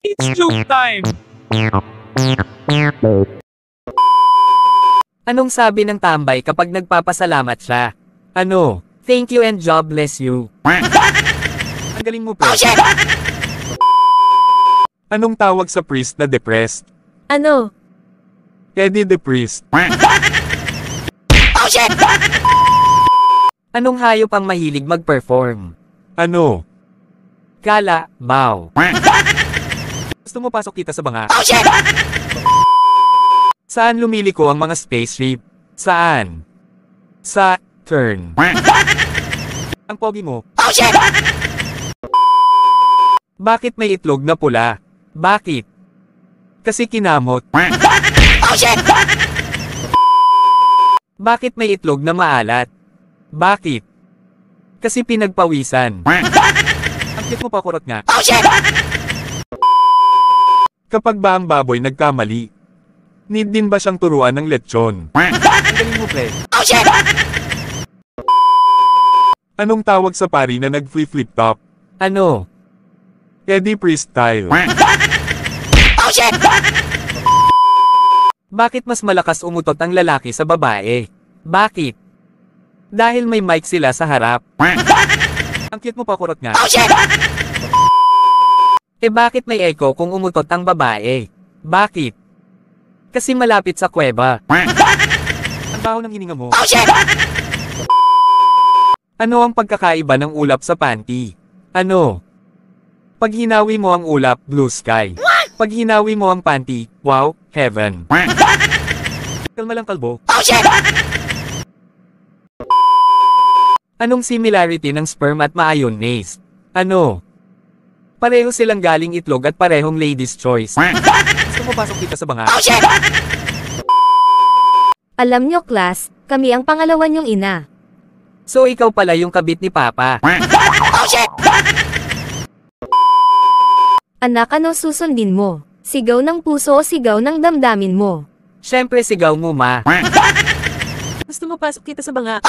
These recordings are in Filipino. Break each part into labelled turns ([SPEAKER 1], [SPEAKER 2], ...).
[SPEAKER 1] It's joke time!
[SPEAKER 2] Anong sabi ng tambay kapag nagpapasalamat siya? Ano? Thank you and God bless you.
[SPEAKER 1] Ang galing mo, pre. Anong tawag sa priest na depressed?
[SPEAKER 3] Ano?
[SPEAKER 1] Eddie the Priest.
[SPEAKER 2] Anong hayop ang mahilig mag-perform?
[SPEAKER 1] Ano?
[SPEAKER 2] Gala, bow.
[SPEAKER 1] Gusto mo pasok kita sa banga? Saan lumiliko ang mga spaceship? Saan? Sa turn. Ang pogi mo. Bakit may itlog na pula? Bakit? Kasi kinamot. Bakit may itlog na maalat? Bakit? Kasi pinagpawisan. Ang cute mo pa, kurot nga. Kapag ba ang baboy nagkamali, need din ba siyang turuan ng lechon? Ang galing mo, pre. Anong tawag sa pari na nag-flip top?
[SPEAKER 2] Ano?
[SPEAKER 1] Eddie Priest style.
[SPEAKER 2] Bakit mas malakas umutot ang lalaki sa babae? Bakit? Dahil may mic sila sa harap.
[SPEAKER 1] Ang cute mo pa, kurot nga.
[SPEAKER 2] Eh bakit may echo kung umutot ang babae? Bakit? Kasi malapit sa kuweba.
[SPEAKER 1] Ang baho ng hininga mo. Ano ang pagkakaiba ng ulap sa panty?
[SPEAKER 2] Ano?
[SPEAKER 1] Pag hinawi mo ang ulap, blue sky. Pag hinawi mo ang panty, wow, heaven. Kalma lang, kalbo.
[SPEAKER 2] Anong similarity ng sperm at mayonnaise? Ano? Pareho silang galing itlog at parehong ladies' choice.
[SPEAKER 1] Gusto mo pasok kita sa banga?
[SPEAKER 3] Alam nyo, class, kami ang pangalawa nyong ina.
[SPEAKER 2] So ikaw pala yung kabit ni Papa.
[SPEAKER 3] Anak, anong susundin mo? Sigaw ng puso o sigaw ng damdamin mo?
[SPEAKER 2] Syempre sigaw mo, ma.
[SPEAKER 3] Gusto mo pasok kita sa banga?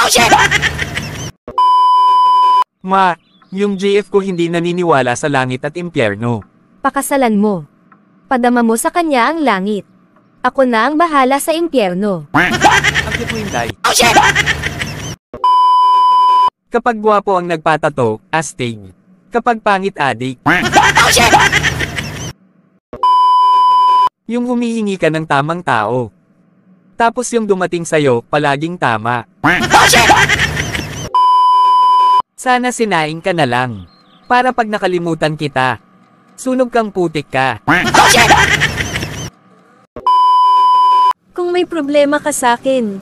[SPEAKER 1] Ma, yung JF ko hindi naniniwala sa langit at impyerno.
[SPEAKER 3] Pakasalan mo. Padama mo sa kanya ang langit. Ako na ang bahala sa impyerno.
[SPEAKER 1] Ang cute mo, Inday.
[SPEAKER 2] Kapag gwapo ang nagpatato, astig. Kapag pangit, adik. Yung humihingi ka ng tamang tao. Tapos yung dumating sa'yo, palaging tama. Sana sinaing ka na lang. Para pag nakalimutan kita, sunog kang putik ka.
[SPEAKER 3] Kung may problema ka sa'kin,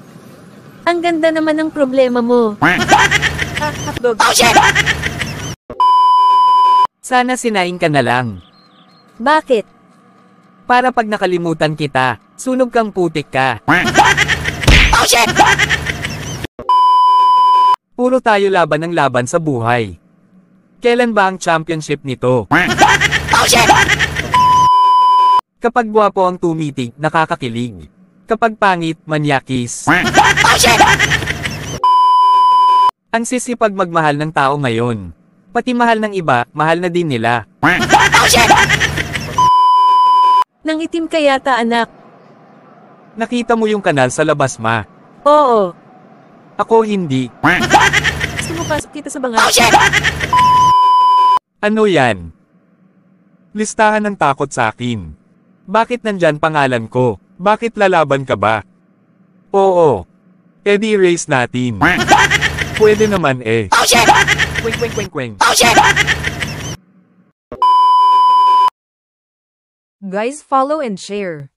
[SPEAKER 3] ang ganda naman ng problema mo. Hotdog.
[SPEAKER 2] Sana sinaing ka na lang.
[SPEAKER 3] Bakit?
[SPEAKER 2] Para pag nakalimutan kita, sunog kang putik ka. Puro tayo laban ng laban sa buhay. Kailan ba ang championship nito? Kapag gwapo ang tumitig, nakakakilig. Kapag pangit, manyakis. Ang sisipag magmahal ng tao ngayon. Pati mahal ng iba, mahal na din nila.
[SPEAKER 3] Nang itim ka yata, anak.
[SPEAKER 1] Nakita mo yung kanal sa labas, ma.
[SPEAKER 3] Oo.
[SPEAKER 1] Ako hindi.
[SPEAKER 3] Gusto mo pasok kita sa banga?
[SPEAKER 1] Ano yan? Listahan ng takot sa akin. Bakit nandyan pangalan ko? Bakit lalaban ka ba? Oo. Eddie race natin. Pwede naman eh. Kweng kweng kweng kweng.
[SPEAKER 4] Guys, follow and share.